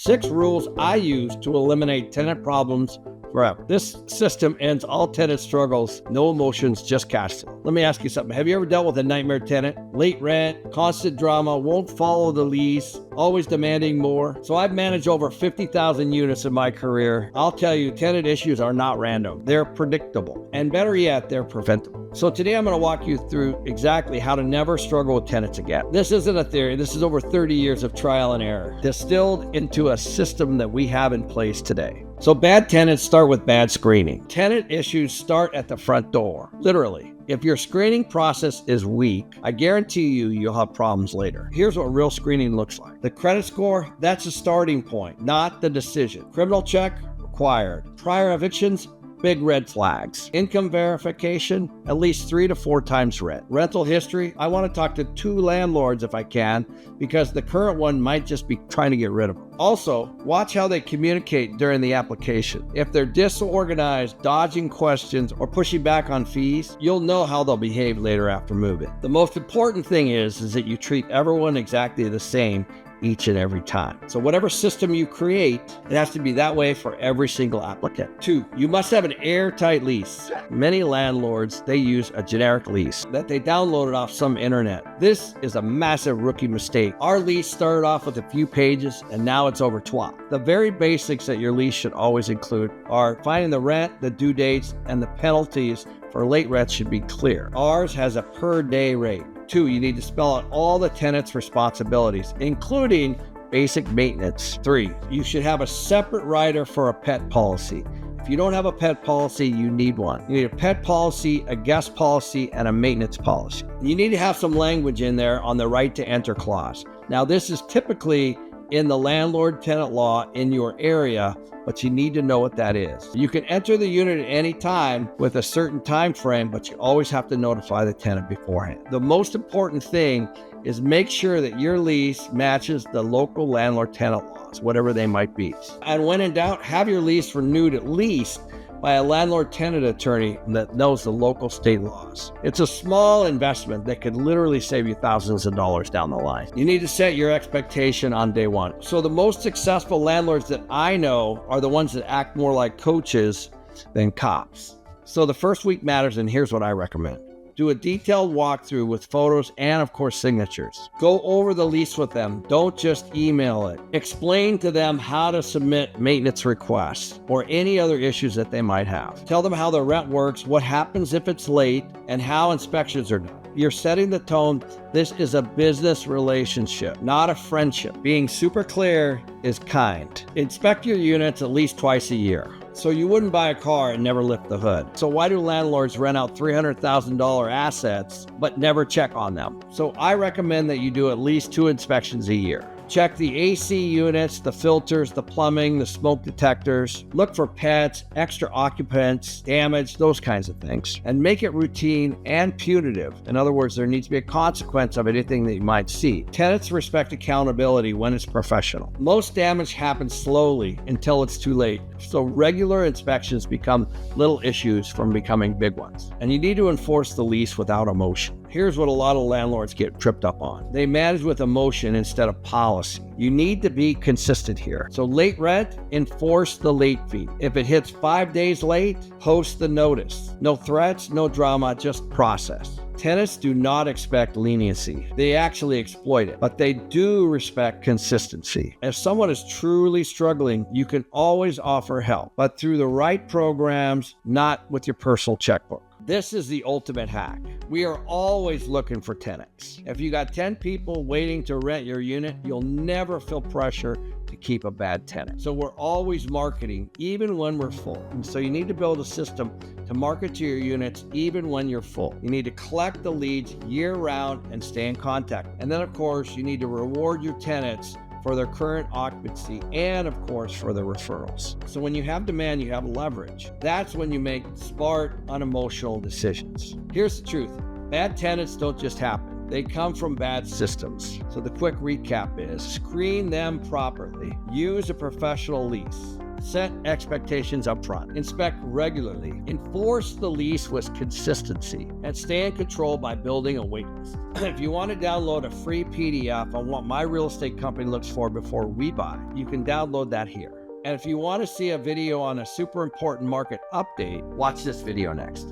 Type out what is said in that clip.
6 rules I use to eliminate tenant problems forever. This system ends all tenant struggles, no emotions, just cash flow. Let me ask you something. Have you ever dealt with a nightmare tenant? Late rent, constant drama, won't follow the lease, always demanding more. So I've managed over 50,000 units in my career. I'll tell you, tenant issues are not random. They're predictable. And better yet, they're preventable. So today I'm going to walk you through exactly how to never struggle with tenants again. This isn't a theory. This is over 30 years of trial and error, distilled into a system that we have in place today. So bad tenants start with bad screening. Tenant issues start at the front door, literally. If your screening process is weak, I guarantee you'll have problems later. Here's what real screening looks like. The credit score, that's a starting point, not the decision. Criminal check, required. Prior evictions, big red flags. Income verification, at least 3 to 4 times rent. Rental history, I want to talk to 2 landlords if I can, because the current one might just be trying to get rid of them. Also, watch how they communicate during the application. If they're disorganized, dodging questions, or pushing back on fees, you'll know how they'll behave later after moving. The most important thing is that you treat everyone exactly the same each and every time. So whatever system you create, it has to be that way for every single applicant. 2, you must have an airtight lease. Many landlords, they use a generic lease that they downloaded off some internet. This is a massive rookie mistake. Our lease started off with a few pages and now it's over 12. The very basics that your lease should always include are finding the rent, the due dates, and the penalties for late rent should be clear. Ours has a per day rate. 2, you need to spell out all the tenant's responsibilities, including basic maintenance. 3, you should have a separate rider for a pet policy. If you don't have a pet policy, you need one. You need a pet policy, a guest policy, and a maintenance policy. You need to have some language in there on the right to enter clause. Now, this is typically in the landlord tenant law in your area, but you need to know what that is. You can enter the unit at any time with a certain time frame, but you always have to notify the tenant beforehand. The most important thing is make sure that your lease matches the local landlord tenant laws, whatever they might be. And when in doubt, have your lease renewed at least by a landlord tenant attorney that knows the local state laws. It's a small investment that could literally save you thousands of dollars down the line. You need to set your expectation on day one. So the most successful landlords that I know are the ones that act more like coaches than cops. So the first week matters, and here's what I recommend. Do a detailed walkthrough with photos and, of course, signatures. Go over the lease with them. Don't just email it. Explain to them how to submit maintenance requests or any other issues that they might have. Tell them how the rent works, what happens if it's late, and how inspections are done. You're setting the tone. This is a business relationship, not a friendship. Being super clear is kind. Inspect your units at least twice a year. So you wouldn't buy a car and never lift the hood. So why do landlords rent out $300,000 assets but never check on them? So I recommend that you do at least 2 inspections a year. Check the AC units, the filters, the plumbing, the smoke detectors. Look for pets, extra occupants, damage, those kinds of things. And make it routine and punitive. In other words, there needs to be a consequence of anything that you might see. Tenants respect accountability when it's professional. Most damage happens slowly until it's too late. So regular inspections become little issues from becoming big ones. And you need to enforce the lease without emotion. Here's what a lot of landlords get tripped up on. They manage with emotion instead of policy. You need to be consistent here. So late rent, enforce the late fee. If it hits 5 days late, post the notice. No threats, no drama, just process. Tenants do not expect leniency. They actually exploit it, but they do respect consistency. If someone is truly struggling, you can always offer help, but through the right programs, not with your personal checkbook. This is the ultimate hack. We are always looking for tenants. If you got 10 people waiting to rent your unit, you'll never feel pressure to keep a bad tenant. So we're always marketing, even when we're full. And so you need to build a system to market to your units even when you're full. You need to collect the leads year round and stay in contact. And then, of course, you need to reward your tenants for their current occupancy and, of course, for their referrals. So when you have demand, you have leverage. That's when you make smart, unemotional decisions. Here's the truth. Bad tenants don't just happen. They come from bad systems. So the quick recap is screen them properly. Use a professional lease. Set expectations up front. Inspect regularly. Enforce the lease with consistency. And stay in control by building a waitlist. If you want to download a free PDF on what my real estate company looks for before we buy, you can download that here. And if you want to see a video on a super important market update, watch this video next.